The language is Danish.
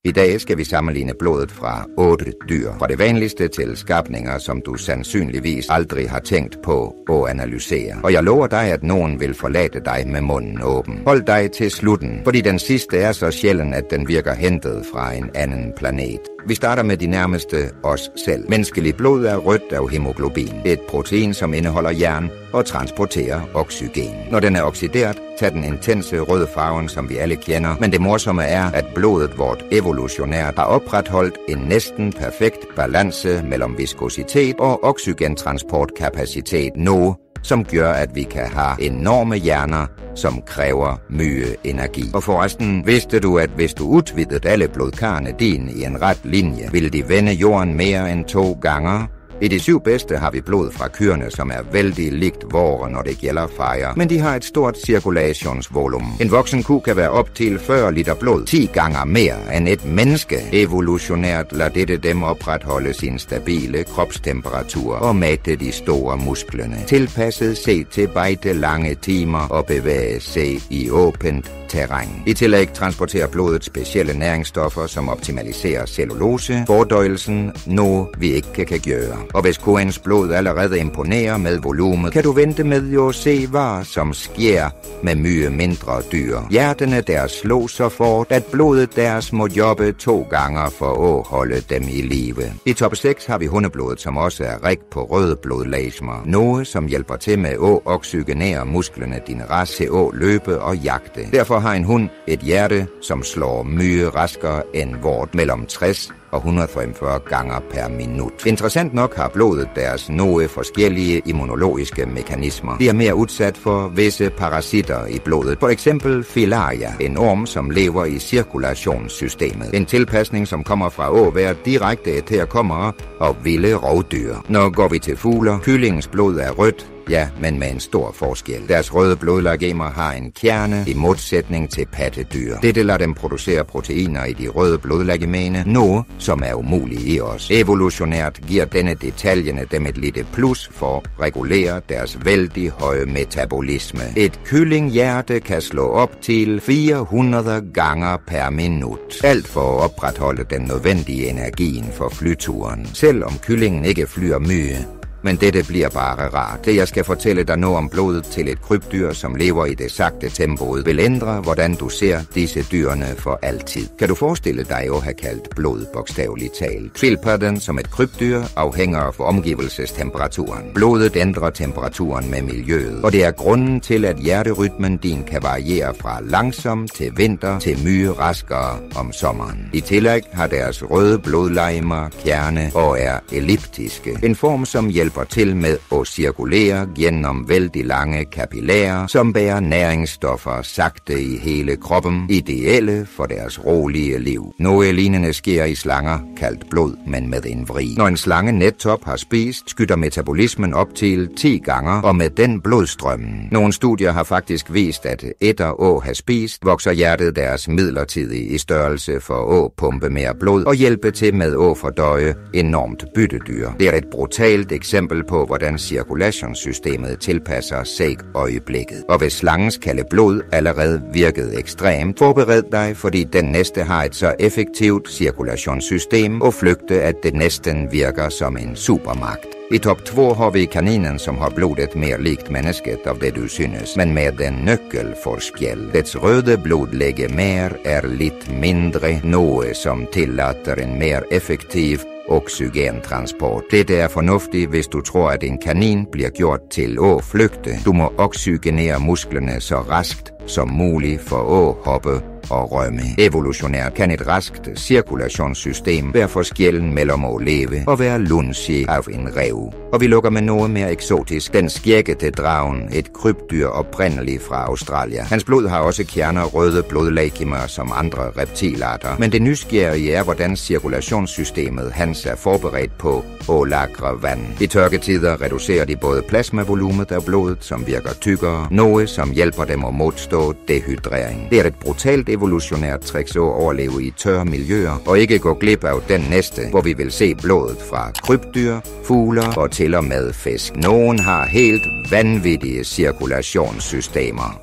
I dag skal vi sammenligne blodet fra 8 dyr, fra det vanligste til skabninger, som du sandsynligvis aldrig har tænkt på at analysere. Og jeg lover dig, at nogen vil forlade dig med munden åben. Hold dig til slutten, fordi den sidste er så sjælden, at den virker hentet fra en anden planet. Vi starter med de nærmeste, os selv. Menneskeligt blod er rødt af hemoglobin. Det er et protein, som indeholder jern og transporterer oxygen. Når den er oxideret, tager den intense røde farven, som vi alle kender. Men det morsomme er, at blodet vort evolutionært har opretholdt en næsten perfekt balance mellem viskositet og oxygentransportkapacitet. Noget, som gør, at vi kan have enorme hjerner, som kræver mye energi. Og forresten, vidste du, at hvis du udvidede alle blodkarrene dine i en ret linje, ville de vende jorden mere end 2 gange? I de 7 bedste har vi blod fra kyrene, som er vældig likt vore, når det gælder fejre. Men de har et stort cirkulationsvolumen. En voksen ku kan være op til 40 liter blod, 10 gange mere end et menneske. Evolutionært lader dette dem opretholde sin stabile kropstemperatur og mate de store musklerne. Tilpasset sig til bejde lange timer og bevæge sig i åbent terræn. I tillæg transporterer blodet specielle næringsstoffer, som optimaliserer cellulose, fordøjelsen, noget vi ikke kan gøre. Og hvis koens blod allerede imponerer med volumet, kan du vente med at se, hvad som sker med mye mindre dyr. Hjertene deres slår så fort, at blodet deres må jobbe 2 gange for at holde dem i live. I top 6 har vi hundeblodet, som også er rig på røde blodplasmer. Noget, som hjælper til med at oxygenere musklerne din ras til at løbe og jagte. Derfor har en hund et hjerte, som slår mye raskere end vort, mellem 60 og 145 gange per minut. Interessant nok har blodet deres nogle forskellige immunologiske mekanismer. De er mere udsat for visse parasitter i blodet. For eksempel filaria, en orm, som lever i cirkulationssystemet. En tilpasning, som kommer fra at være direkte etterkommere og vilde rovdyr. Når går vi til fugler, kyllingens blod er rødt, ja, men med en stor forskel. Deres røde blodlegemer har en kerne i modsætning til pattedyr. Dette lader dem producere proteiner i de røde blodlegemer, noget som er umuligt i os. Evolutionært giver denne detaljerne dem et lille plus for at regulere deres vældig høje metabolisme. Et kyllinghjerte kan slå op til 400 gange per minut. Alt for at opretholde den nødvendige energien for flyturen. Selvom kyllingen ikke flyr mye, men dette bliver bare rart. Det jeg skal fortælle dig nu om blodet til et krybdyr, som lever i det sagte tempoet, vil ændre, hvordan du ser disse dyrene for altid. Kan du forestille dig at have kaldt blod bogstaveligt talt? Skildpadden som et krybdyr afhænger af omgivelsestemperaturen. Blodet ændrer temperaturen med miljøet, og det er grunden til, at hjerterytmen din kan variere fra langsom til vinter til mye raskere om sommeren. I tillæg har deres røde blodlegemer kerne og er elliptiske. En form, som hjælper til med at cirkulere gennem vældig lange kapillærer, som bærer næringsstoffer sagte i hele kroppen, ideelle for deres rolige liv. Noget lignende sker i slanger, kaldt blod, men med en vri. Når en slange netop har spist, skyder metabolismen op til 10 gange, og med den blodstrømmen. Nogle studier har faktisk vist, at efter at have spist, vokser hjertet deres midlertidigt i størrelse for at pumpe mere blod og hjælpe til med at fordøje enormt byttedyr. Det er et brutalt eksempel på, hvordan cirkulationssystemet tilpasser sig øjeblikket. Og hvis slangens kalde blod allerede virkede ekstremt, forbered dig, fordi den næste har et så effektivt cirkulationssystem og flygte, at det næsten virker som en supermagt. I top 2 har vi kaninen, som har blodet mere likt mennesket af det du synes, men med en nøkkelforskjell. Dets røde blodlegemer er lidt mindre, noget som tillater en mere effektiv oxygentransport. Dette er fornuftigt, hvis du tror, at en kanin bliver gjort til at flygte. Du må oxygenere musklerne så raskt som muligt for at hoppe og rømme. Evolutionært kan et raskt cirkulationssystem være forskellen mellem at leve og være lunsig af en ræv. Og vi lukker med noget mere eksotisk. Den skæggete dragen, et krybdyr oprindeligt fra Australien. Hans blod har også kerner røde blodlegemer som andre reptilarter. Men det nysgerrige er, hvordan cirkulationssystemet hans er forberedt på at lagre vand. I tørketider reducerer de både plasmavolumet af blodet, som virker tykkere, noget som hjælper dem at modstå dehydrering. Det er et brutalt evolutionært trick så at overleve i tørre miljøer, og ikke gå glip af den næste, hvor vi vil se blodet fra krybdyr, fugler og til og med fisk. Nogen har helt vanvittige cirkulationssystemer.